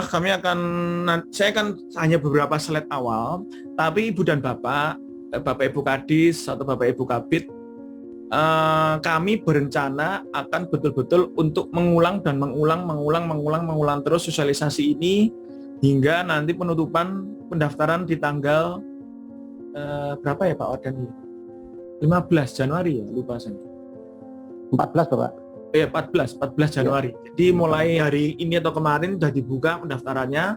Kami akan, saya kan hanya beberapa slide awal, tapi Ibu dan Bapak, Bapak Ibu Kadis atau Bapak Ibu Kabid, kami berencana akan betul-betul untuk mengulang dan mengulang terus sosialisasi ini hingga nanti penutupan pendaftaran di tanggal berapa ya Pak Ordani? 15 Januari ya, lupa saya. 14 Bapak. 14 Januari. Jadi mulai hari ini atau kemarin sudah dibuka pendaftarannya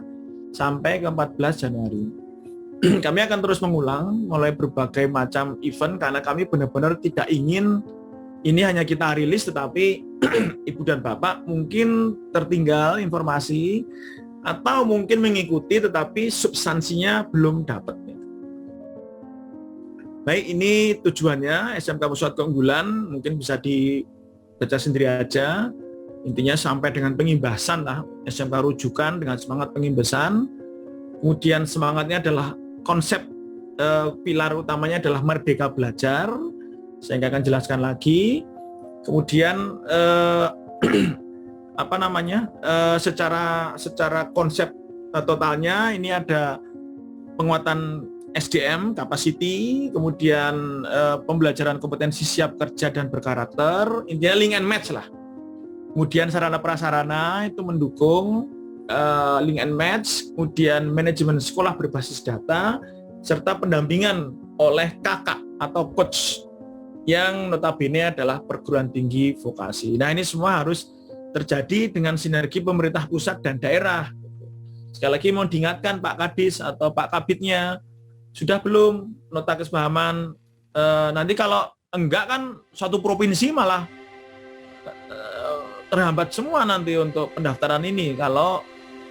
sampai ke 14 Januari. Kami akan terus mengulang mulai berbagai macam event karena kami benar-benar tidak ingin ini hanya kita rilis tetapi Ibu dan Bapak mungkin tertinggal informasi atau mungkin mengikuti tetapi substansinya belum dapat. Baik, ini tujuannya SMK Pusat Keunggulan, mungkin bisa dibaca sendiri aja. Intinya sampai dengan pengimbasan lah, SMK rujukan dengan semangat pengimbasan. Kemudian semangatnya adalah konsep pilar utamanya adalah merdeka belajar. Saya akan jelaskan lagi. Kemudian secara konsep totalnya ini ada penguatan SDM, capacity, kemudian pembelajaran kompetensi siap kerja dan berkarakter, intinya link and match lah. Kemudian sarana prasarana itu mendukung link and match, kemudian manajemen sekolah berbasis data, serta pendampingan oleh kakak atau coach yang notabene adalah perguruan tinggi vokasi. Nah ini semua harus terjadi dengan sinergi pemerintah pusat dan daerah. Sekali lagi mau diingatkan Pak Kadis atau Pak Kabidnya, sudah belum nota kesepahaman? Nanti kalau enggak kan satu provinsi malah terhambat semua nanti untuk pendaftaran ini kalau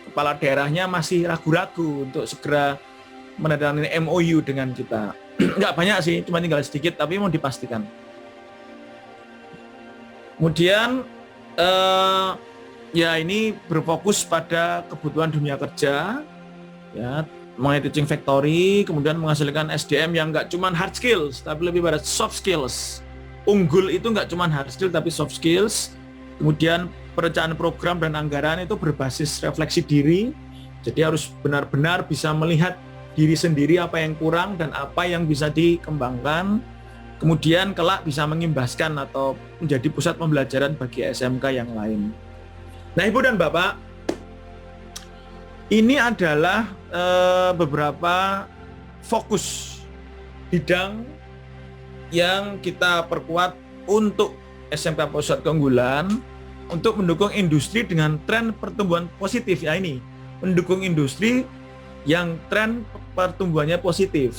kepala daerahnya masih ragu-ragu untuk segera menandatangani MOU dengan kita. Enggak banyak sih, cuma tinggal sedikit tapi mau dipastikan. Kemudian ya ini berfokus pada kebutuhan dunia kerja, ya, mengenai teaching factory, kemudian menghasilkan SDM yang nggak cuma hard skills, tapi lebih pada soft skills. Unggul itu nggak cuma hard skill, tapi soft skills. Kemudian perencanaan program dan anggaran itu berbasis refleksi diri, jadi harus benar-benar bisa melihat diri sendiri apa yang kurang dan apa yang bisa dikembangkan. Kemudian kelak bisa mengimbaskan atau menjadi pusat pembelajaran bagi SMK yang lain. Nah Ibu dan Bapak, ini adalah beberapa fokus bidang yang kita perkuat untuk SMK Pusat Keunggulan untuk mendukung industri dengan tren pertumbuhan positif. Ya ini, mendukung industri yang tren pertumbuhannya positif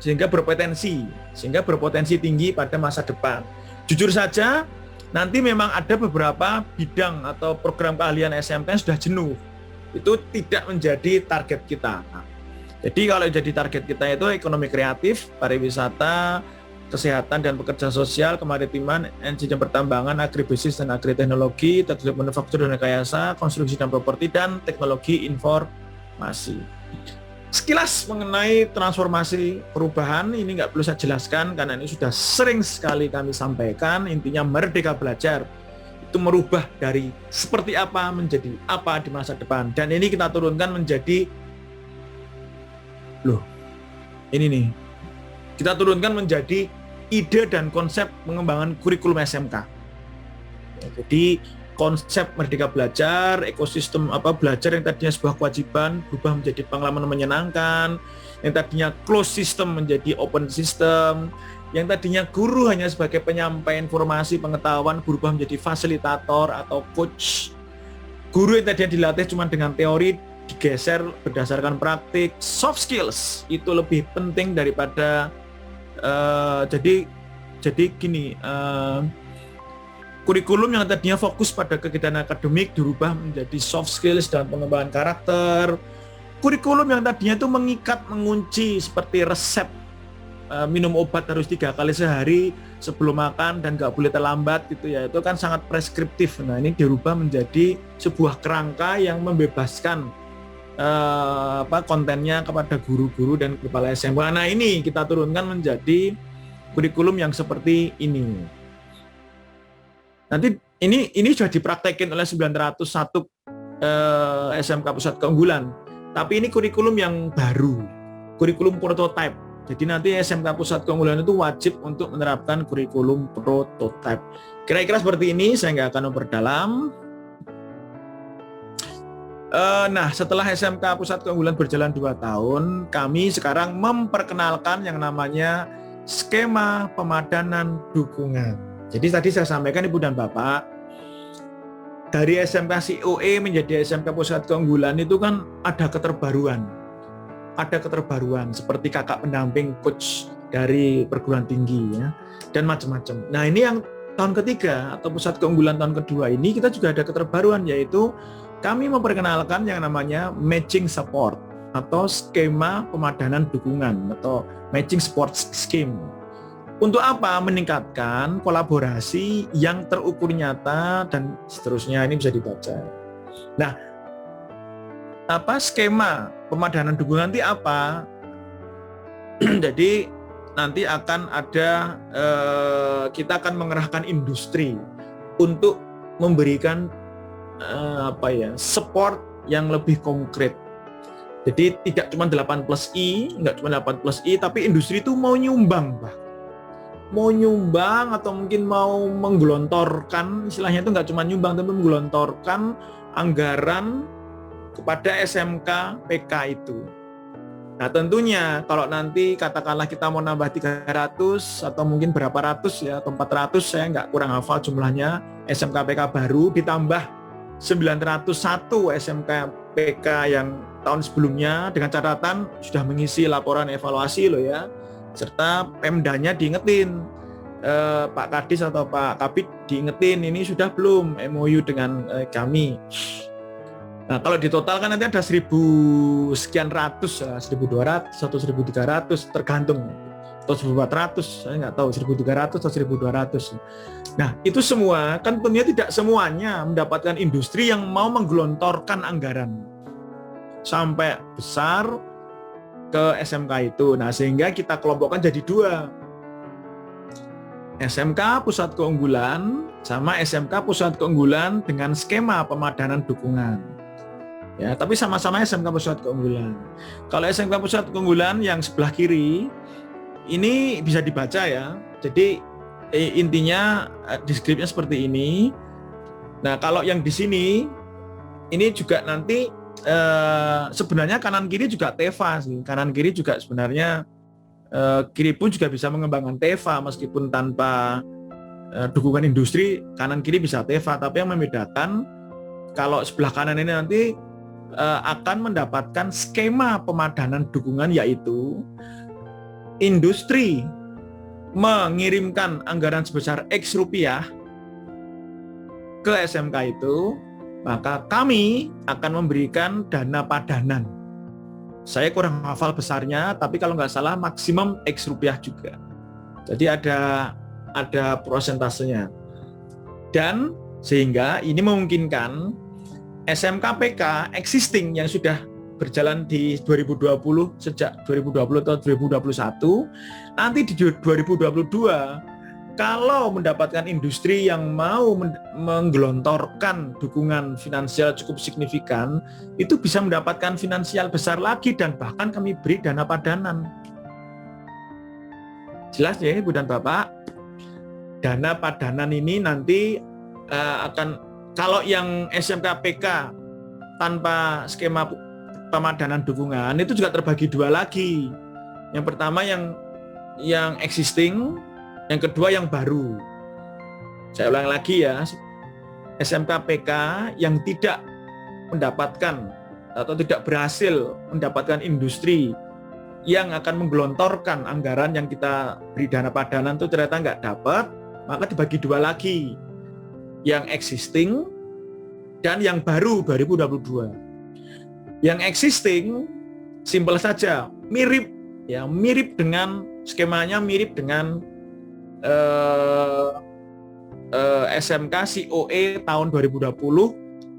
sehingga berpotensi tinggi pada masa depan. Jujur saja, nanti memang ada beberapa bidang atau program keahlian SMK yang sudah jenuh. Itu tidak menjadi target kita. Jadi kalau jadi target kita itu ekonomi kreatif, pariwisata, kesehatan dan pekerja sosial, kemaritiman, energi dan pertambangan, agribisnis dan agriteknologi, teknologi manufaktur dan rekayasa, konstruksi dan properti, dan teknologi informasi. Sekilas mengenai transformasi perubahan, ini nggak perlu saya jelaskan karena ini sudah sering sekali kami sampaikan, intinya merdeka belajar. Itu merubah dari seperti apa menjadi apa di masa depan. Dan ini kita turunkan menjadi, kita turunkan menjadi ide dan konsep pengembangan kurikulum SMK. Jadi konsep merdeka belajar, ekosistem belajar yang tadinya sebuah kewajiban berubah menjadi pengalaman menyenangkan, yang tadinya closed system menjadi open system, yang tadinya guru hanya sebagai penyampai informasi pengetahuan berubah menjadi fasilitator atau coach. Guru yang tadinya dilatih cuma dengan teori digeser berdasarkan praktik. Soft skills itu lebih penting daripada kurikulum yang tadinya fokus pada kegiatan akademik dirubah menjadi soft skills dan pengembangan karakter. Kurikulum yang tadinya itu mengikat, mengunci seperti resep minum obat harus 3 kali sehari sebelum makan dan nggak boleh terlambat gitu ya, itu kan sangat preskriptif. Nah ini dirubah menjadi sebuah kerangka yang membebaskan kontennya kepada guru-guru dan kepala SMK. Nah ini kita turunkan menjadi kurikulum yang seperti ini. Nanti ini sudah dipraktekin oleh 901 SMK Pusat Keunggulan. Tapi ini kurikulum yang baru, kurikulum prototype. Jadi nanti SMK Pusat Keunggulan itu wajib untuk menerapkan kurikulum prototype. Kira-kira seperti ini, saya nggak akan memperdalam. Nah, setelah SMK Pusat Keunggulan berjalan 2 tahun, kami sekarang memperkenalkan yang namanya skema pemadanan dukungan. Jadi tadi saya sampaikan Ibu dan Bapak, dari SMK COE menjadi SMK Pusat Keunggulan itu kan ada keterbaruan. Ada keterbaruan seperti kakak pendamping coach dari perguruan tinggi ya, dan macam-macam. Nah, ini yang tahun ketiga atau Pusat Keunggulan tahun kedua ini kita juga ada keterbaruan, yaitu kami memperkenalkan yang namanya matching support atau skema pemadanan dukungan atau matching support scheme. Untuk apa? Meningkatkan kolaborasi yang terukur nyata dan seterusnya. Ini bisa dibaca. Nah, apa skema pemadanan dukungan nanti apa? Jadi nanti akan ada kita akan mengerahkan industri untuk memberikan support yang lebih konkret. Jadi tidak cuma 8+I, enggak cuma 8+I, tapi industri itu mau nyumbang, mau nyumbang atau mungkin mau menggelontorkan, istilahnya itu enggak cuma nyumbang, tapi menggelontorkan anggaran kepada SMK PK itu. Nah, tentunya kalau nanti katakanlah kita mau nambah 300 atau mungkin berapa ratus ya, atau 400, saya enggak kurang hafal jumlahnya, SMK PK baru ditambah 901 SMK PK yang tahun sebelumnya dengan catatan sudah mengisi laporan evaluasi loh ya, serta Pemdanya diingetin, Pak Kadis atau Pak Kabid diingetin ini sudah belum MOU dengan kami. Nah, kalau ditotalkan nanti ada 1000 sekian ratus, 1200 atau 1300 tergantung, atau 1400, saya nggak tahu 1300 atau 1200. Nah, itu semua kan tentunya tidak semuanya mendapatkan industri yang mau menggelontorkan anggaran sampai besar ke SMK itu. Nah, sehingga kita kelompokkan jadi 2. SMK Pusat Keunggulan sama SMK Pusat Keunggulan dengan skema pemadanan dukungan. Ya, tapi sama-sama SMK Pusat Keunggulan. Kalau SMK Pusat Keunggulan yang sebelah kiri ini bisa dibaca ya. Jadi intinya deskripsinya seperti ini. Nah, kalau yang di sini ini juga nanti sebenarnya kanan kiri juga TEVA sih. Kanan kiri juga sebenarnya kiri pun juga bisa mengembangkan TEVA meskipun tanpa dukungan industri, kanan kiri bisa TEVA. Tapi yang membedakan kalau sebelah kanan ini nanti akan mendapatkan skema pemadanan dukungan, yaitu industri mengirimkan anggaran sebesar X rupiah ke SMK itu, maka kami akan memberikan dana padanan. Saya kurang hafal besarnya, tapi kalau nggak salah maksimum X rupiah juga. Jadi ada prosentasenya. Dan sehingga ini memungkinkan SMK PK existing yang sudah berjalan di 2020, sejak 2020 atau 2021, nanti di 2022 kalau mendapatkan industri yang mau menggelontorkan dukungan finansial cukup signifikan, itu bisa mendapatkan finansial besar lagi dan bahkan kami beri dana padanan. Jelas ya Ibu dan Bapak? Dana padanan ini nanti akan, kalau yang SMK PK tanpa skema pemadanan dukungan itu juga terbagi 2 lagi. Yang pertama yang existing, yang kedua yang baru. Saya ulang lagi ya, SMK PK yang tidak mendapatkan atau tidak berhasil mendapatkan industri yang akan menggelontorkan anggaran yang kita beri dana padanan itu ternyata nggak dapat, maka dibagi 2 lagi. Yang existing dan yang baru 2022. Yang existing simpel saja, mirip dengan skemanya, mirip dengan SMK COE tahun 2020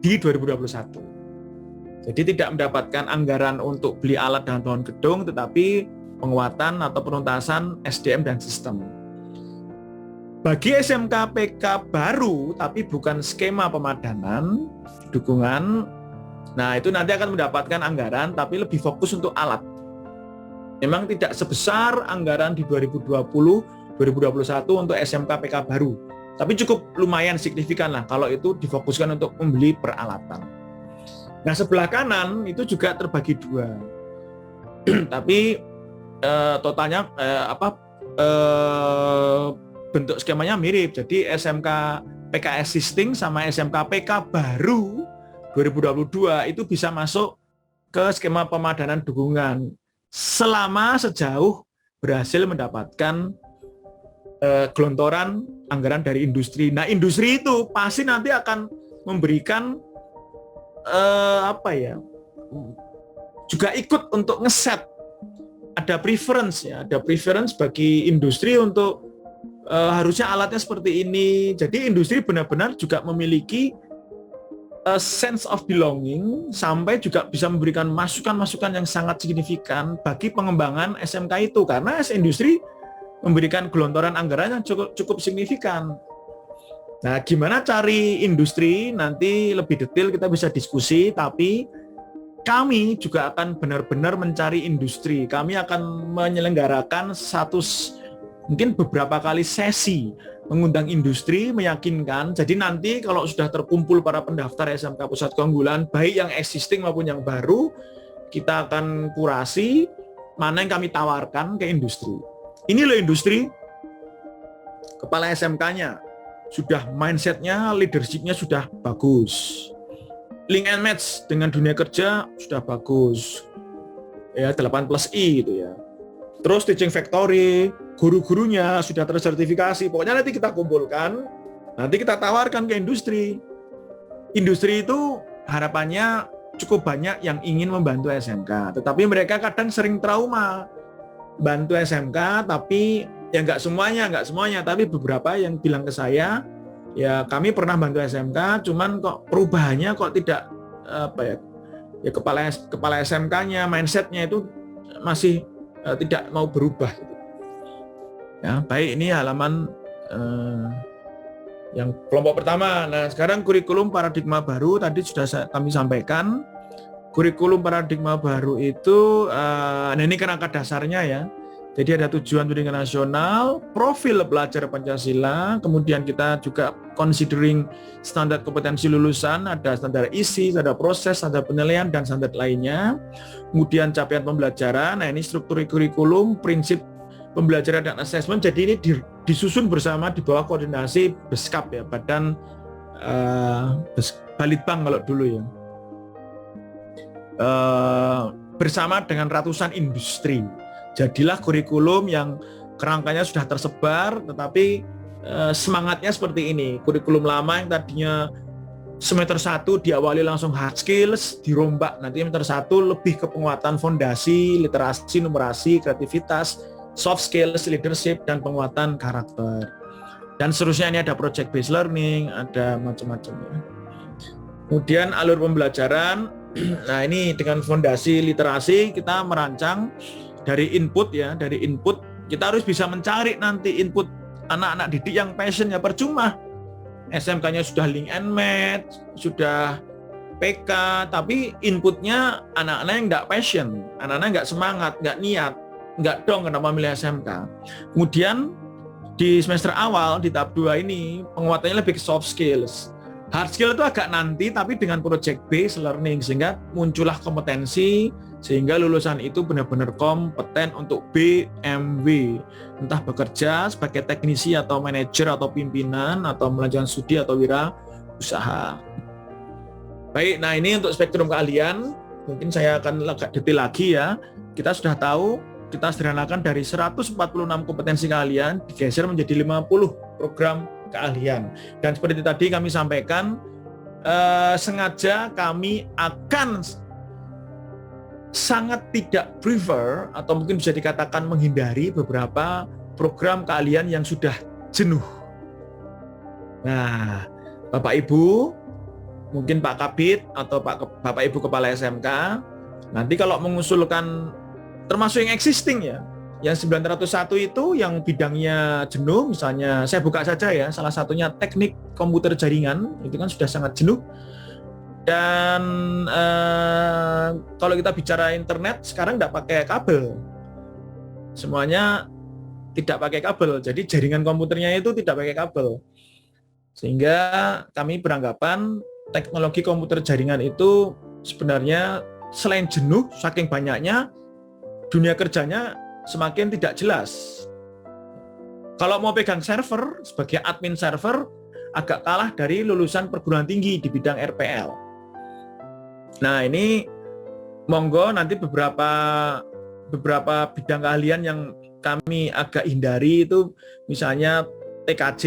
di 2021. Jadi tidak mendapatkan anggaran untuk beli alat dan bangun gedung, tetapi penguatan atau penuntasan SDM dan sistem. Bagi SMK PK baru tapi bukan skema pemadanan dukungan, Nah, itu nanti akan mendapatkan anggaran tapi lebih fokus untuk alat. Memang tidak sebesar anggaran di 2020-2021 untuk SMK PK baru. Tapi cukup lumayan signifikan lah kalau itu difokuskan untuk membeli peralatan. Nah, sebelah kanan itu juga terbagi dua. Tapi totalnya bentuk skemanya mirip. Jadi SMK PK existing sama SMK PK baru 2022 itu bisa masuk ke skema pemadanan dukungan selama sejauh berhasil mendapatkan gelontoran anggaran dari industri. Nah, industri itu pasti nanti akan memberikan juga ikut untuk ngeset, ada preference ya, ada preference bagi industri untuk harusnya alatnya seperti ini. Jadi industri benar-benar juga memiliki a sense of belonging sampai juga bisa memberikan masukan-masukan yang sangat signifikan bagi pengembangan SMK itu, karena industri memberikan gelontoran anggaran yang cukup signifikan. Nah, gimana cari industri nanti lebih detail kita bisa diskusi, tapi kami juga akan benar-benar mencari industri. Kami akan menyelenggarakan mungkin beberapa kali sesi mengundang industri, meyakinkan. Jadi nanti kalau sudah terkumpul para pendaftar SMK Pusat Keunggulan, baik yang existing maupun yang baru, kita akan kurasi mana yang kami tawarkan ke industri. Ini loh industri, kepala SMK-nya sudah mindset-nya, leadership-nya sudah bagus. Link and match dengan dunia kerja sudah bagus. Ya, 8+I gitu ya. Terus teaching factory, guru-gurunya sudah tersertifikasi. Pokoknya nanti kita kumpulkan, nanti kita tawarkan ke industri. Industri itu harapannya cukup banyak yang ingin membantu SMK, tetapi mereka kadang sering trauma. Bantu SMK, tapi ya nggak semuanya, tapi beberapa yang bilang ke saya, ya kami pernah bantu SMK, cuman kok perubahannya kok tidak ya kepala SMK-nya, mindset-nya itu masih tidak mau berubah. Ya, baik, ini halaman yang kelompok pertama. Nah, sekarang kurikulum paradigma baru tadi sudah kami sampaikan. Kurikulum paradigma baru itu, ini kerangka dasarnya ya. Jadi ada tujuan pendidikan nasional, profil pelajar Pancasila, kemudian kita juga considering standar kompetensi lulusan, ada standar isi, standar proses, standar penilaian, dan standar lainnya. Kemudian capaian pembelajaran, nah ini struktur kurikulum, prinsip pembelajaran dan asesmen. Jadi ini disusun bersama di bawah koordinasi Beskap ya, Badan Balitbang kalau dulu ya. Bersama dengan ratusan industri. Jadilah kurikulum yang kerangkanya sudah tersebar, tetapi semangatnya seperti ini. Kurikulum lama yang tadinya semester 1 diawali langsung hard skills, dirombak nanti semester 1 lebih ke penguatan fondasi, literasi, numerasi, kreativitas, soft skills, leadership, dan penguatan karakter. Dan seterusnya ini ada project based learning, ada macam-macam ya. Kemudian alur pembelajaran. Nah, ini dengan fondasi literasi kita merancang dari input ya, dari input kita harus bisa mencari nanti input anak-anak didik yang passion ya. Percuma SMK-nya sudah link and match, sudah PK, tapi inputnya anak-anak yang nggak passion, anak-anak nggak semangat, nggak niat, nggak dong kenapa milih SMK. Kemudian di semester awal di tahap 2 ini penguatannya lebih ke soft skills. Hard skill itu agak nanti, tapi dengan project based learning, sehingga muncullah kompetensi, sehingga lulusan itu benar-benar kompeten untuk BMW, entah bekerja sebagai teknisi atau manajer atau pimpinan, atau melanjutkan studi atau wira usaha. Baik, nah ini untuk spektrum keahlian, mungkin saya akan agak detail lagi ya. Kita sudah tahu, kita sederhanakan dari 146 kompetensi keahlian, digeser menjadi 50 program keahlian. Dan seperti tadi kami sampaikan, sengaja kami akan sangat tidak prefer atau mungkin bisa dikatakan menghindari beberapa program keahlian yang sudah jenuh. Nah, Bapak Ibu, mungkin Pak Kabid atau Bapak Ibu Kepala SMK, nanti kalau mengusulkan termasuk yang existing ya, yang 901 itu yang bidangnya jenuh, misalnya saya buka saja ya, salah satunya teknik komputer jaringan, itu kan sudah sangat jenuh. Dan kalau kita bicara internet sekarang tidak pakai kabel, semuanya tidak pakai kabel. Jadi jaringan komputernya itu tidak pakai kabel. Sehingga kami beranggapan teknologi komputer jaringan itu sebenarnya selain jenuh, saking banyaknya, dunia kerjanya semakin tidak jelas. Kalau mau pegang server, sebagai admin server, agak kalah dari lulusan perguruan tinggi di bidang RPL. Nah ini monggo nanti beberapa bidang keahlian yang kami agak hindari itu misalnya TKJ,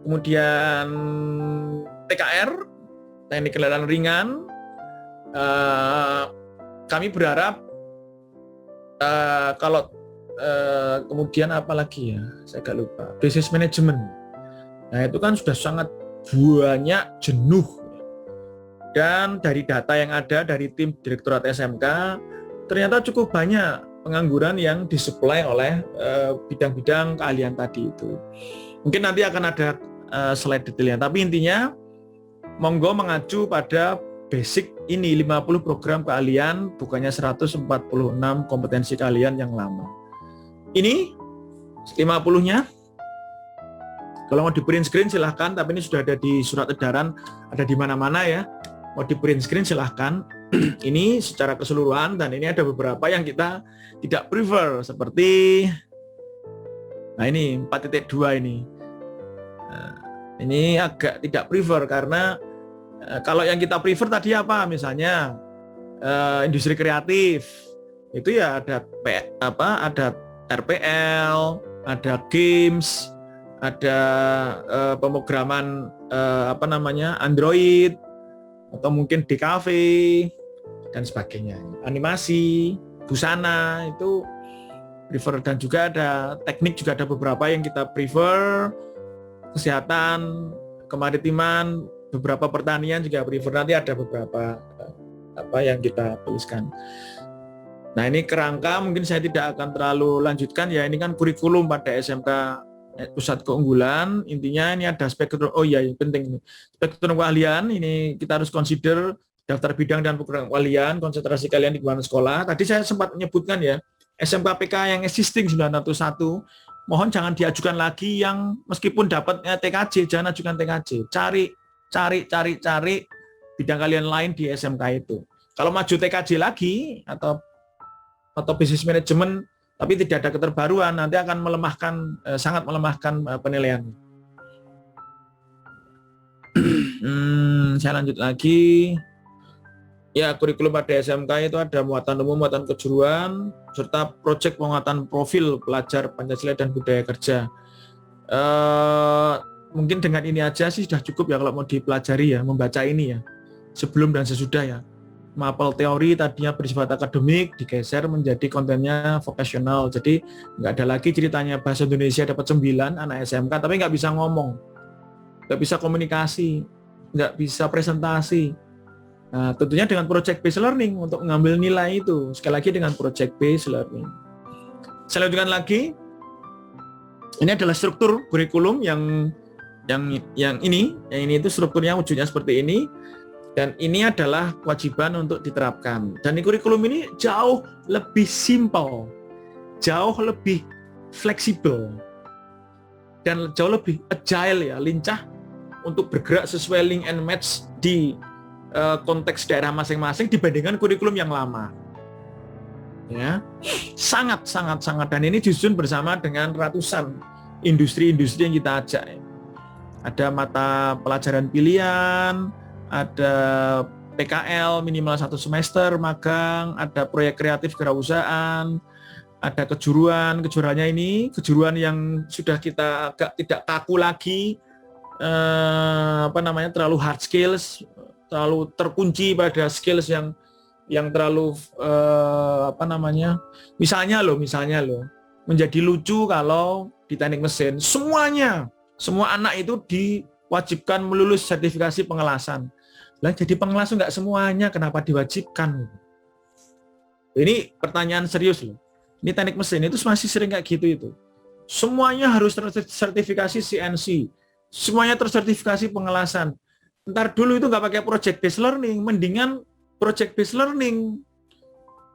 kemudian TKR, teknik kendaraan ringan. Kami berharap kalau kemudian apa lagi ya, saya agak lupa, business management. Nah itu kan sudah sangat banyak jenuh. Dan dari data yang ada dari tim Direktorat SMK, ternyata cukup banyak pengangguran yang disuplai oleh bidang-bidang keahlian tadi itu. Mungkin nanti akan ada slide detailnya, tapi intinya monggo mengacu pada basic ini 50 program keahlian, bukannya 146 kompetensi keahlian yang lama. Ini 50-nya. Kalau mau di print screen silahkan, tapi ini sudah ada di surat edaran, ada di mana-mana ya. Mau di print screen silahkan. Ini secara keseluruhan, dan ini ada beberapa yang kita tidak prefer, seperti nah ini 4.2 ini. Nah, ini agak tidak prefer karena kalau yang kita prefer tadi apa? Misalnya industri kreatif. Itu ya ada ada RPL, ada games, ada pemrograman Android, atau mungkin DKV dan sebagainya, animasi, busana itu prefer, dan juga ada teknik, juga ada beberapa yang kita prefer, kesehatan, kemaritiman, beberapa pertanian juga prefer. Nanti ada beberapa yang kita tuliskan. Nah ini kerangka mungkin saya tidak akan terlalu lanjutkan ya, ini kan kurikulum pada SMK Pusat Keunggulan. Intinya ini ada spektrum, penting ini. Spektrum keahlian ini kita harus consider daftar bidang dan program keahlian, konsentrasi keahlian di lingkungan sekolah. Tadi saya sempat menyebutkan ya, SMK PK yang existing 901, mohon jangan diajukan lagi yang meskipun dapatnya TKJ, jangan ajukan TKJ. Cari bidang keahlian lain di SMK itu. Kalau maju TKJ lagi atau business management tapi tidak ada keterbaruan, nanti akan sangat melemahkan penilaian. Saya lanjut lagi. Ya, kurikulum pada SMK itu ada muatan umum, muatan kejuruan, serta proyek penguatan profil pelajar Pancasila dan budaya kerja. Mungkin dengan ini aja sih sudah cukup ya kalau mau dipelajari ya, membaca ini ya, sebelum dan sesudah ya. Mapel teori tadinya bersifat akademik digeser menjadi kontennya vokasional. Jadi nggak ada lagi ceritanya bahasa Indonesia dapat 9 anak SMK tapi nggak bisa ngomong, nggak bisa komunikasi, nggak bisa presentasi. Nah, tentunya dengan project based learning untuk mengambil nilai itu. Sekali lagi dengan project based learning. Saya lanjutkan lagi. Ini adalah struktur kurikulum yang ini itu strukturnya wujudnya seperti ini. Dan ini adalah kewajiban untuk diterapkan. Dan kurikulum ini jauh lebih simple, jauh lebih fleksibel, dan jauh lebih agile ya, lincah untuk bergerak sesuai link and match di konteks daerah masing-masing dibandingkan kurikulum yang lama. Ya, sangat. Dan ini disusun bersama dengan ratusan industri-industri yang kita ajak. Ada mata pelajaran pilihan, ada PKL minimal 1 semester magang, ada proyek kreatif kewirausahaan, ada kejuruannya ini kejuruan yang sudah kita agak tidak kaku lagi, terlalu hard skills, terlalu terkunci pada skills yang terlalu misalnya loh menjadi lucu kalau di teknik mesin semua anak itu diwajibkan melulus sertifikasi pengelasan. Lah jadi pengelas nggak semuanya, kenapa diwajibkan? Ini pertanyaan serius loh. Ini teknik mesin itu masih sering kayak gitu itu. Semuanya harus tersertifikasi CNC, semuanya tersertifikasi pengelasan. ntar dulu itu nggak pakai project based learning, mendingan project based learning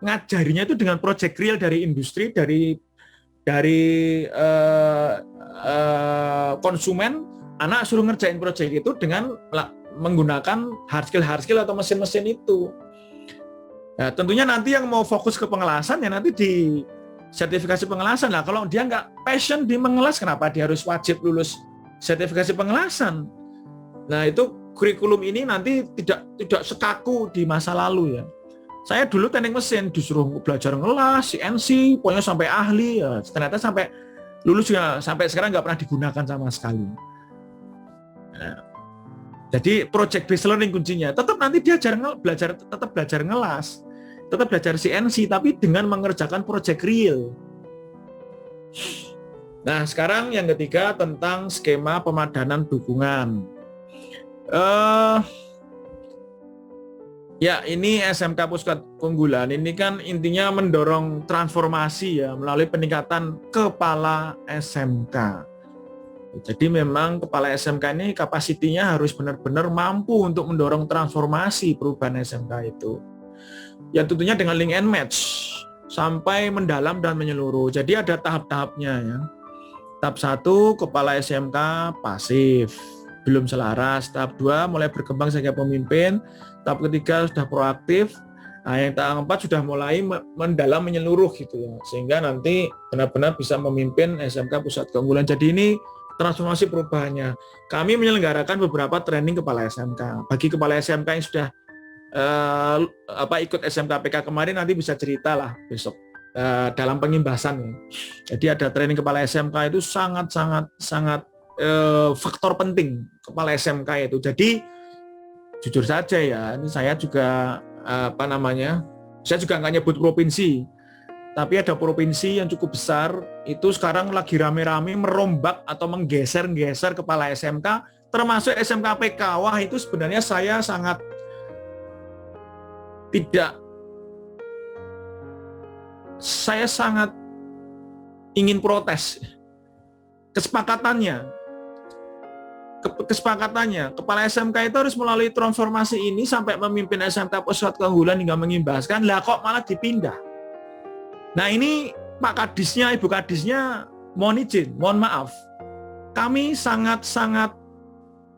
ngajarinya itu dengan project real dari industri, dari konsumen, anak suruh ngerjain project itu dengan menggunakan hard skill atau mesin-mesin itu. Nah, tentunya nanti yang mau fokus ke pengelasan ya nanti di sertifikasi pengelasan lah. Kalau dia nggak passion di mengelas, kenapa dia harus wajib lulus sertifikasi pengelasan? Nah, itu kurikulum ini nanti tidak sekaku di masa lalu ya. Saya dulu teknik mesin disuruh belajar ngelas, CNC, pokoknya sampai ahli ya. Ternyata sampai lulus juga sampai sekarang nggak pernah digunakan sama sekali. Nah, jadi project based learning kuncinya. Tetap nanti dia tetap belajar ngelas, tetap belajar CNC, tapi dengan mengerjakan project real. Nah, sekarang yang ketiga tentang skema pemadanan dukungan. Ya, ini SMK Pusat Keunggulan ini kan intinya mendorong transformasi ya melalui peningkatan kepala SMK. Jadi memang kepala SMK ini kapasitinya harus benar-benar mampu untuk mendorong transformasi perubahan SMK itu. Ya tentunya dengan link and match sampai mendalam dan menyeluruh. Jadi ada tahap-tahapnya ya. Tahap 1 kepala SMK pasif, belum selaras. Tahap 2 mulai berkembang sebagai pemimpin. Tahap ketiga sudah proaktif. Nah, yang tahap 4 sudah mulai mendalam menyeluruh gitu ya. Sehingga nanti benar-benar bisa memimpin SMK Pusat Keunggulan. Jadi ini transformasi perubahannya. Kami menyelenggarakan beberapa training kepala SMK. Bagi kepala SMK yang sudah ikut SMK PK kemarin nanti bisa cerita lah besok dalam pengimbasan ya. Jadi ada training kepala SMK itu sangat faktor penting kepala SMK itu. Jadi jujur saja ya, ini saya juga saya juga nggak nyebut provinsi, tapi ada provinsi yang cukup besar itu sekarang lagi rame-rame merombak atau menggeser kepala SMK, termasuk SMK PK. Wah, itu sebenarnya saya sangat ingin protes kesepakatannya kepala SMK itu harus melalui transformasi ini sampai memimpin SMK Pusat Keunggulan hingga mengimbaskan. Lah kok malah dipindah. Nah, ini Pak Kadisnya, Ibu Kadisnya mohon izin, mohon maaf, kami sangat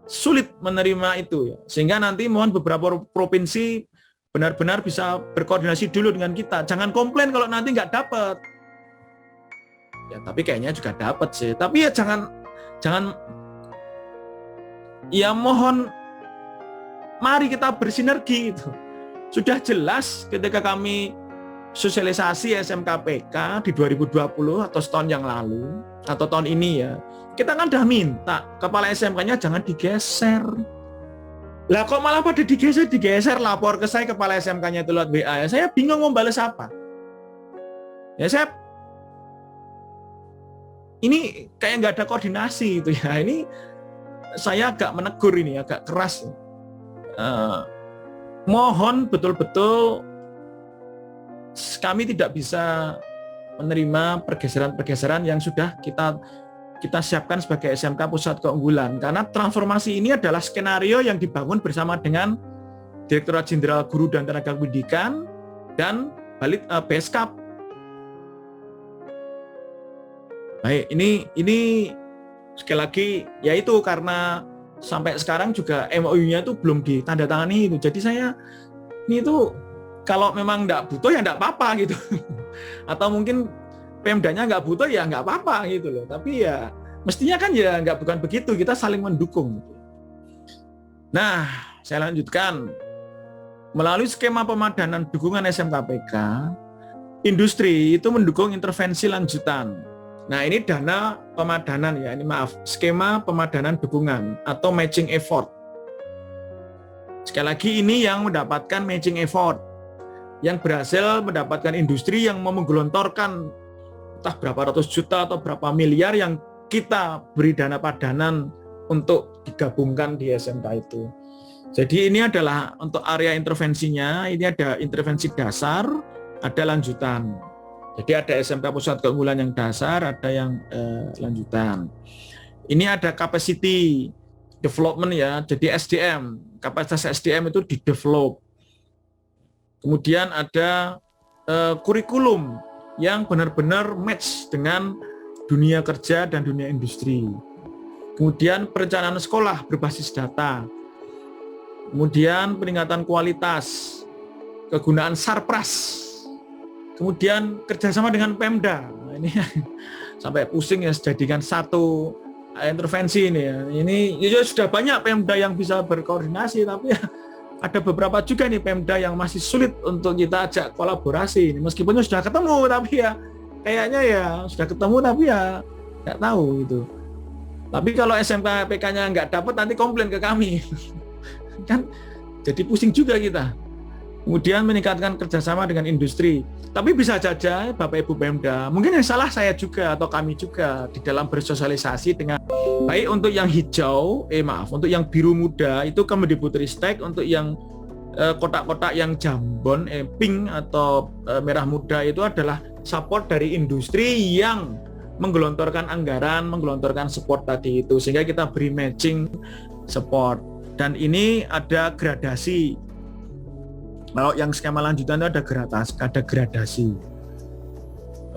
sulit menerima itu ya. Sehingga nanti mohon beberapa provinsi benar-benar bisa berkoordinasi dulu dengan kita. Jangan komplain kalau nanti nggak dapat. Ya, tapi kayaknya juga dapat sih. Tapi ya jangan ya mohon mari kita bersinergi itu. Sudah jelas ketika kami sosialisasi SMK PK di 2020 atau setahun yang lalu atau tahun ini ya, kita kan udah minta kepala SMK-nya jangan digeser. Lah kok malah pada digeser lapor ke saya kepala SMK-nya itu lewat WA ya. Saya bingung mau balas apa. Ya ini kayak nggak ada koordinasi itu ya. Ini saya agak menegur ini, agak keras. Mohon betul-betul kami tidak bisa menerima pergeseran-pergeseran yang sudah kita siapkan sebagai SMK Pusat Keunggulan. Karena transformasi ini adalah skenario yang dibangun bersama dengan Direktorat Jenderal Guru dan Tenaga Pendidikan dan Beskap. Baik, ini sekali lagi yaitu karena sampai sekarang juga MOU-nya itu belum ditandatangani itu. Jadi saya ini itu kalau memang nggak butuh ya nggak apa-apa gitu. Atau mungkin Pemdanya nggak butuh ya nggak apa-apa gitu loh. Tapi ya mestinya kan ya bukan begitu, kita saling mendukung. Nah, saya lanjutkan. Melalui skema pemadanan dukungan SMK PK, industri itu mendukung intervensi lanjutan. Nah, ini dana pemadanan ya, skema pemadanan dukungan atau matching effort. Sekali lagi ini yang mendapatkan matching effort, yang berhasil mendapatkan industri yang mau menggelontorkan entah berapa ratus juta atau berapa miliar yang kita beri dana padanan untuk digabungkan di SMK itu. Jadi ini adalah untuk area intervensinya, ini ada intervensi dasar, ada lanjutan. Jadi ada SMK Pusat Keunggulan yang dasar, ada yang lanjutan. Ini ada capacity development ya, jadi SDM, kapasitas SDM itu di-develop. Kemudian ada kurikulum yang benar-benar match dengan dunia kerja dan dunia industri. Kemudian perencanaan sekolah berbasis data. Kemudian peningkatan kualitas, kegunaan Sarpras. Kemudian kerjasama dengan Pemda. Nah, ini sampai pusing ya, jadikan satu intervensi ini ya. Ini ya sudah banyak Pemda yang bisa berkoordinasi, tapi ya ada beberapa juga nih Pemda yang masih sulit untuk kita ajak kolaborasi. Meskipun sudah ketemu, tapi ya kayaknya ya sudah ketemu tapi ya nggak tahu gitu. Tapi kalau SMK PK-nya nggak dapat, nanti komplain ke kami. Kan jadi pusing juga kita. Kemudian meningkatkan kerjasama dengan industri. Tapi bisa saja Bapak Ibu Pemda, mungkin yang salah saya juga atau kami juga di dalam bersosialisasi dengan baik untuk yang hijau, untuk yang biru muda itu Kemendikbudristek, untuk yang kotak-kotak yang jambon, pink atau merah muda itu adalah support dari industri yang menggelontorkan anggaran, menggelontorkan support tadi itu, sehingga kita beri matching support. Dan ini ada gradasi. Kalau yang skema lanjutan itu ada gradasi.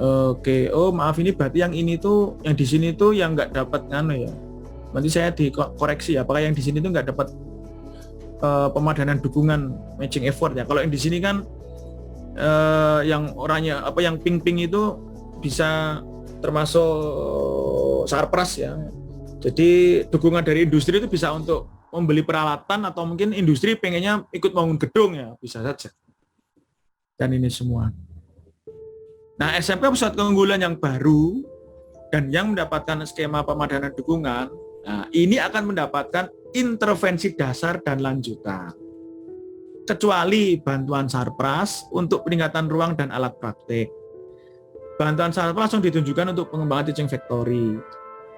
Oke, oh maaf, ini berarti yang ini tuh, yang di sini tuh yang nggak dapat ya. Nanti saya dikoreksi ya, apakah yang di sini tuh nggak dapat pemadanan dukungan matching effort ya. Kalau yang di sini kan yang orangnya yang pink-pink itu bisa termasuk Sarpras ya. Jadi dukungan dari industri itu bisa untuk membeli peralatan, atau mungkin industri pengennya ikut bangun gedung ya, bisa saja. Dan ini semua. Nah, SMK Pusat Keunggulan yang baru dan yang mendapatkan skema pemadanan dukungan, nah ini akan mendapatkan intervensi dasar dan lanjutan. Kecuali bantuan Sarpras untuk peningkatan ruang dan alat praktik. Bantuan Sarpras langsung ditunjukkan untuk pengembangan teaching factory.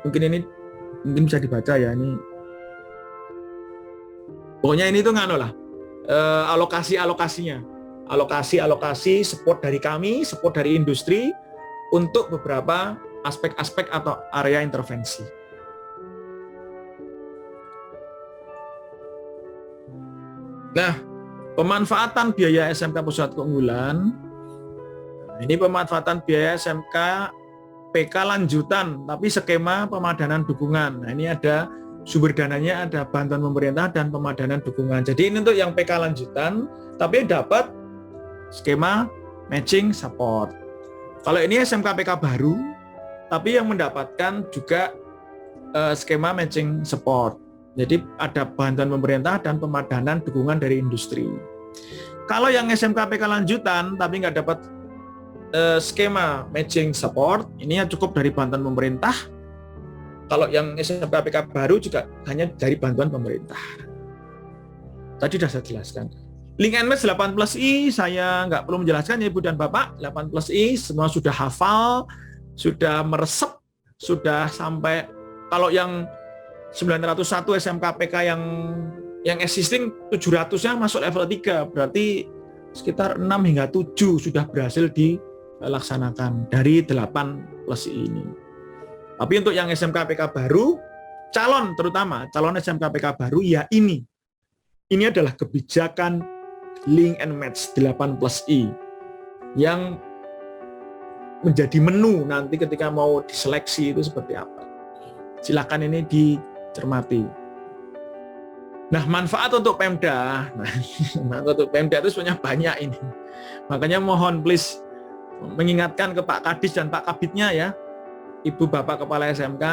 Mungkin bisa dibaca ya ini. Pokoknya ini tuh alokasi-alokasinya. Alokasi support dari kami, support dari industri untuk beberapa aspek-aspek atau area intervensi. Nah, pemanfaatan biaya SMK Pusat Keunggulan. Ini pemanfaatan biaya SMK PK lanjutan, tapi skema pemadanan dukungan. Nah, ini ada sumber dananya, ada bantuan pemerintah dan pemadanan dukungan. Jadi ini untuk yang PK lanjutan, tapi dapat skema matching support. Kalau ini SMK PK baru, tapi yang mendapatkan juga skema matching support. Jadi ada bantuan pemerintah dan pemadanan dukungan dari industri. Kalau yang SMK PK lanjutan, tapi nggak dapat skema matching support, ini cukup dari bantuan pemerintah. Kalau yang SMK PK baru juga hanya dari bantuan pemerintah. Tadi sudah saya jelaskan. Link and match 8+I saya nggak perlu menjelaskan ya Ibu dan Bapak. 8+I semua sudah hafal, sudah meresep, sudah sampai. Kalau yang 901 SMK PK yang existing 700-nya masuk level 3, berarti sekitar 6 hingga 7 sudah berhasil dilaksanakan dari 8+I ini. Tapi untuk yang SMK PK baru, terutama calon SMK PK baru ya ini adalah kebijakan link and match 8+I yang menjadi menu nanti ketika mau diseleksi itu seperti apa. Silakan ini dicermati. Nah, manfaat untuk Pemda, manfaat untuk Pemda itu sebenarnya banyak ini. Makanya mohon please mengingatkan ke Pak Kadis dan Pak Kabitnya ya, Ibu Bapak Kepala SMK,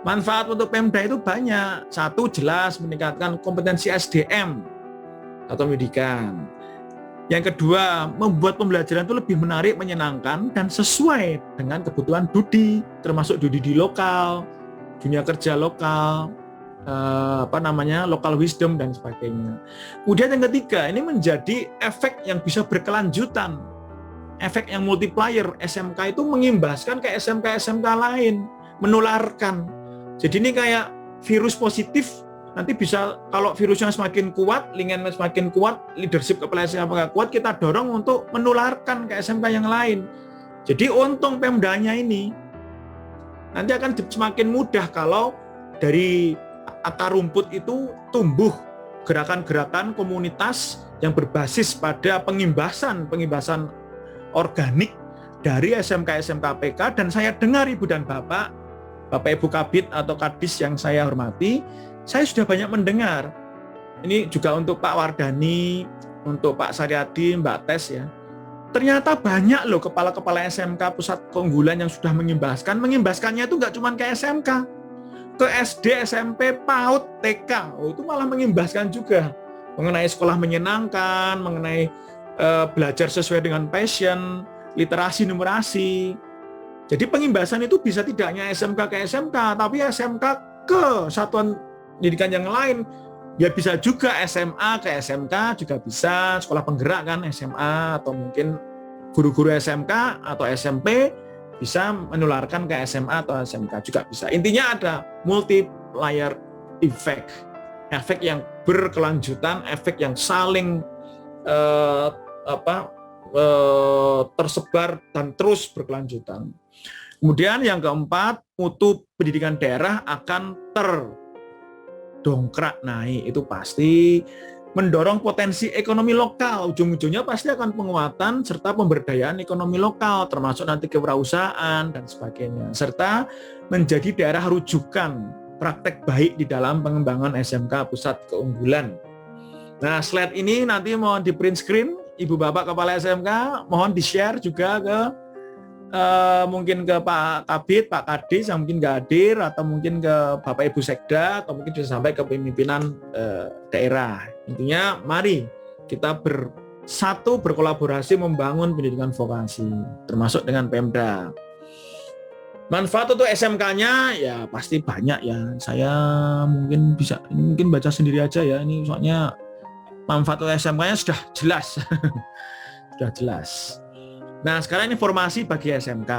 manfaat untuk Pemda itu banyak. Satu, jelas meningkatkan kompetensi SDM atau pendidikan. Yang kedua, membuat pembelajaran itu lebih menarik, menyenangkan, dan sesuai dengan kebutuhan Dudi, termasuk Dudi di lokal, dunia kerja lokal, local wisdom dan sebagainya. Kemudian yang ketiga, ini menjadi efek yang bisa berkelanjutan. Efek yang multiplier, SMK itu mengimbaskan ke SMK-SMK lain, menularkan. Jadi ini kayak virus positif, nanti bisa kalau virusnya semakin kuat, lingkungan semakin kuat, leadership kepala SMK kuat, kita dorong untuk menularkan ke SMK yang lain. Jadi untung Pemdanya ini nanti akan semakin mudah kalau dari akar rumput itu tumbuh gerakan-gerakan komunitas yang berbasis pada pengimbasan organik dari SMK PK, dan saya dengar Ibu dan Bapak Ibu Kabid atau Kadis yang saya hormati, saya sudah banyak mendengar. Ini juga untuk Pak Wardani, untuk Pak Saryadi, Mbak Tes ya. Ternyata banyak loh kepala-kepala SMK pusat keunggulan yang sudah mengimbaskannya itu nggak cuma ke SMK, ke SD, SMP, PAUD, TK, itu malah mengimbaskan juga mengenai sekolah menyenangkan, mengenai belajar sesuai dengan passion, literasi numerasi. Jadi pengimbasan itu bisa tidak hanya SMK ke SMK, tapi SMK ke satuan pendidikan yang lain. Ya bisa juga SMA ke SMK juga bisa, sekolah penggerak kan SMA, atau mungkin guru-guru SMK atau SMP bisa menularkan ke SMA atau SMK juga bisa. Intinya ada multiplier effect, efek yang berkelanjutan, efek yang saling tersebar dan terus berkelanjutan. Kemudian yang keempat, mutu pendidikan daerah akan terdongkrak naik, itu pasti mendorong potensi ekonomi lokal, ujung-ujungnya pasti akan penguatan serta pemberdayaan ekonomi lokal, termasuk nanti kewirausahaan dan sebagainya, serta menjadi daerah rujukan praktek baik di dalam pengembangan SMK pusat keunggulan. Nah, slide ini nanti mohon di print screen, Ibu Bapak Kepala SMK, mohon di-share juga ke mungkin ke Pak Kabid, Pak Kadis yang mungkin nggak hadir, atau mungkin ke Bapak Ibu Sekda, atau mungkin bisa sampai ke pimpinan daerah. Intinya mari kita bersatu berkolaborasi membangun pendidikan vokasi, termasuk dengan Pemda. Manfaat untuk SMK-nya ya pasti banyak ya. Saya mungkin baca sendiri aja ya. Ini soalnya manfaat untuk SMK-nya sudah jelas. Sudah jelas. Nah, sekarang informasi bagi SMK.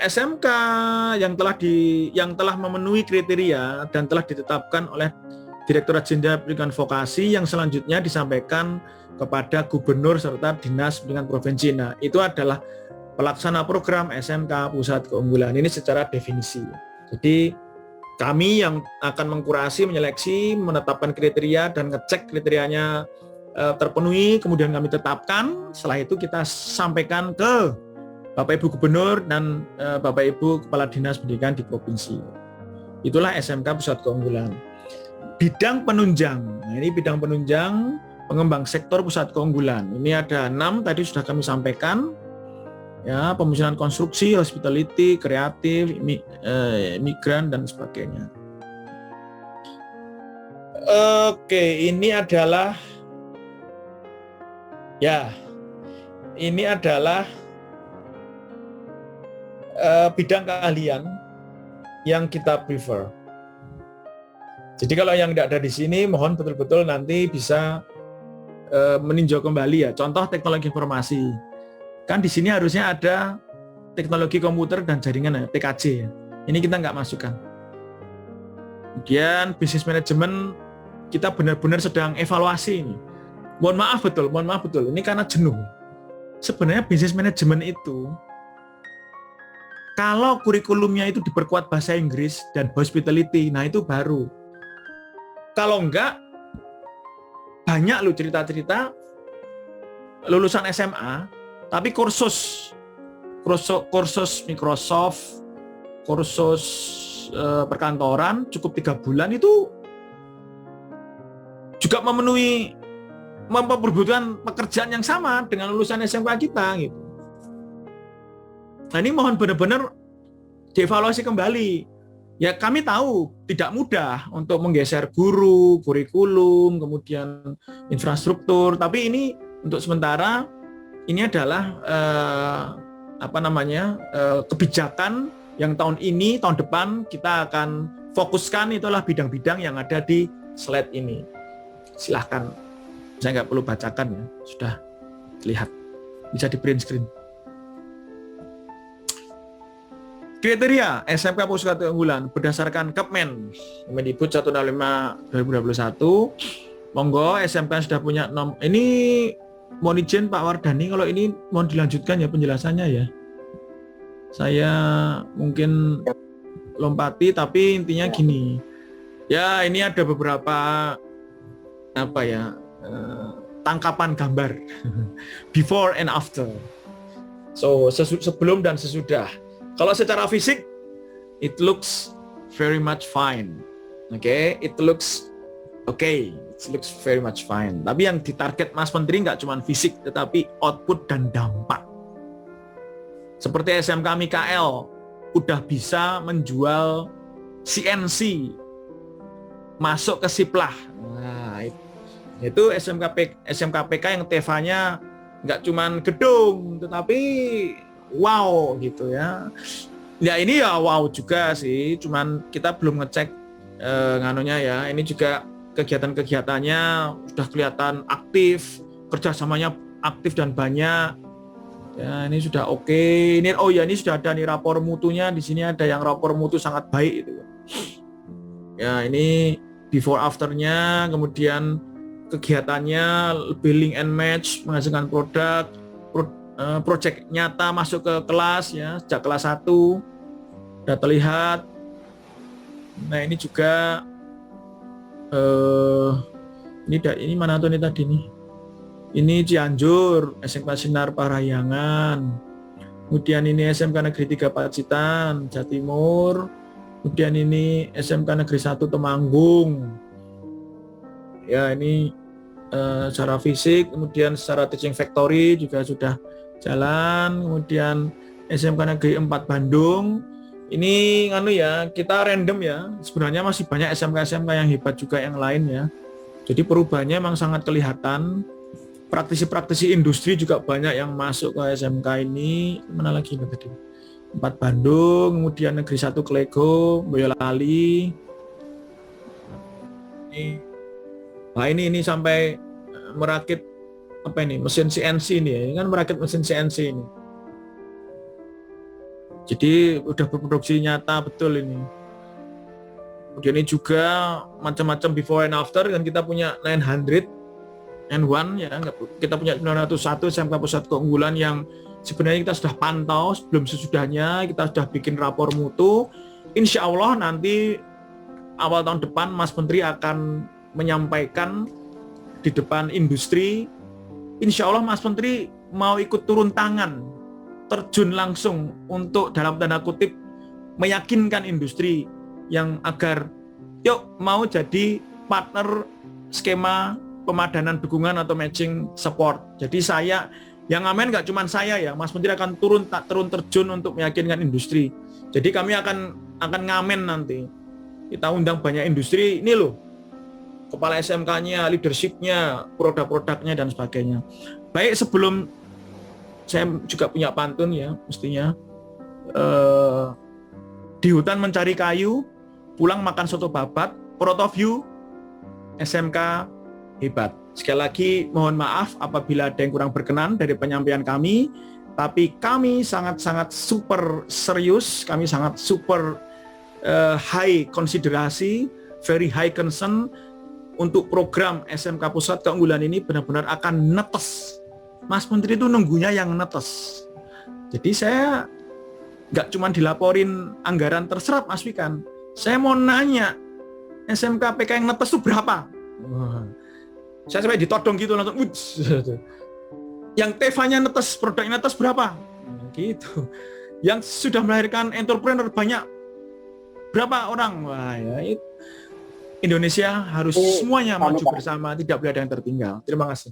SMK yang telah memenuhi kriteria dan telah ditetapkan oleh Direktorat Jenderal Pendidikan Vokasi yang selanjutnya disampaikan kepada gubernur serta dinas pendidikan provinsi. Nah, itu adalah pelaksana program SMK Pusat Keunggulan. Ini secara definisi. Jadi kami yang akan mengkurasi, menyeleksi, menetapkan kriteria dan ngecek kriterianya terpenuhi, kemudian kami tetapkan. Setelah itu kita sampaikan ke Bapak Ibu Gubernur dan Bapak Ibu Kepala Dinas Pendidikan di provinsi. Itulah SMK Pusat Keunggulan. Bidang penunjang. Nah, ini bidang penunjang pengembang sektor pusat keunggulan. Ini ada 6 tadi sudah kami sampaikan. Ya, pembiayaan konstruksi, hospitality, kreatif, migran dan sebagainya. Oke, ini adalah bidang keahlian yang kita prefer. Jadi kalau yang tidak ada di sini, mohon betul-betul nanti bisa meninjau kembali ya. Contoh teknologi informasi. Kan di sini harusnya ada teknologi komputer dan jaringan ya, TKJ ya. Ini kita nggak masukkan. Kemudian bisnis manajemen kita benar-benar sedang evaluasi ini. Mohon maaf betul. Ini karena jenuh. Sebenarnya bisnis manajemen itu, kalau kurikulumnya itu diperkuat bahasa Inggris dan hospitality, nah itu baru. Kalau enggak, banyak loh cerita-cerita lulusan SMA, tapi kursus Microsoft, kursus perkantoran cukup 3 bulan itu juga memenuhi memperbutuhkan pekerjaan yang sama dengan lulusan SMK kita gitu. Nah, ini mohon benar-benar dievaluasi kembali. Ya, kami tahu tidak mudah untuk menggeser guru, kurikulum, kemudian infrastruktur, tapi ini untuk sementara ini adalah kebijakan yang tahun depan kita akan fokuskan. Itulah bidang-bidang yang ada di slide ini. Silahkan, saya nggak perlu bacakan ya, sudah lihat, bisa di print screen. Kriteria SMK Pusat Keunggulan berdasarkan Kepmen Kemendikbud 165/2021. Monggo SMK sudah punya ini mohon izin Pak Wardani, kalau ini mohon dilanjutkan ya penjelasannya ya. Saya mungkin lompati, tapi intinya gini. Ya, ini ada beberapa tangkapan gambar before and after. So sebelum dan sesudah. Kalau secara fisik, it looks very much fine. It looks okay. It looks very much fine. Tapi yang ditarget Mas Menteri nggak cuma fisik, tetapi output dan dampak. Seperti SMK Mikael udah bisa menjual CNC masuk ke Siplah. Nah, itu SMKPK yang TV-nya nggak cuman gedung, tetapi wow gitu ya. Ya ini ya wow juga sih, cuman kita belum ngecek nganunya ya. Ini juga kegiatan-kegiatannya sudah kelihatan aktif, kerjasamanya aktif dan banyak. Ya ini sudah oke. Ini ini sudah ada nih rapor mutunya. Di sini ada yang rapor mutu sangat baik itu. Ya ini before afternya, kemudian kegiatannya lebih link and match, menghasilkan project nyata masuk ke kelas ya, sejak kelas 1 sudah terlihat. Nah ini juga ini mana tuh nih tadi nih, ini Cianjur, SMK Sinar Parahyangan, kemudian ini SMK Negeri 3 Pacitan, Jawa Timur, kemudian ini SMK Negeri 1 Temanggung. Ya ini secara fisik, kemudian secara teaching factory juga sudah jalan, kemudian SMK Negeri 4 Bandung. Ini kita random ya, sebenarnya masih banyak SMK-SMK yang hebat juga yang lain ya. Jadi perubahannya memang sangat kelihatan. Praktisi-praktisi industri juga banyak yang masuk ke SMK ini. Mana lagi tadi? 4 Bandung, kemudian Negeri 1 Klego, Boyolali. Ini sampai merakit mesin CNC ini ya, kan merakit mesin CNC ini. Jadi udah berproduksi nyata betul ini. Kemudian ini juga macam-macam before and after, dan kita punya 901 ya, kita punya 901 SMK Pusat Keunggulan yang sebenarnya kita sudah pantau sebelum sesudahnya, kita sudah bikin rapor mutu. Insya Allah nanti awal tahun depan Mas Menteri akan menyampaikan di depan industri. Insya Allah Mas Menteri mau ikut turun tangan, terjun langsung untuk dalam tanda kutip meyakinkan industri yang agar yuk mau jadi partner skema pemadanan dukungan atau matching support. Jadi saya yang ngamen nggak cuma saya ya, Mas Menteri akan turun terjun untuk meyakinkan industri. Jadi kami akan ngamen nanti. Kita undang banyak industri, ini loh kepala SMK-nya, leadership-nya, produk-produknya dan sebagainya. Baik, sebelum saya juga punya pantun ya, mestinya di hutan mencari kayu, pulang makan soto babat, proud of you, SMK hebat. Sekali lagi mohon maaf apabila ada yang kurang berkenan dari penyampaian kami, tapi kami sangat-sangat super serius, kami sangat super high konsiderasi, very high concern untuk program SMK Pusat Keunggulan ini benar-benar akan netes. Mas Menteri itu nunggunya yang netes. Jadi saya nggak cuma dilaporin anggaran terserap, Mas Wikan. Saya mau nanya, SMK PK yang netes itu berapa? Saya sampai ditodong gitu langsung. Yang TV-nya netes, produknya netes berapa? Gitu. Yang sudah melahirkan entrepreneur banyak berapa orang? Wah ya, Indonesia harus semuanya maju bersama, tidak boleh ada yang tertinggal. Terima kasih.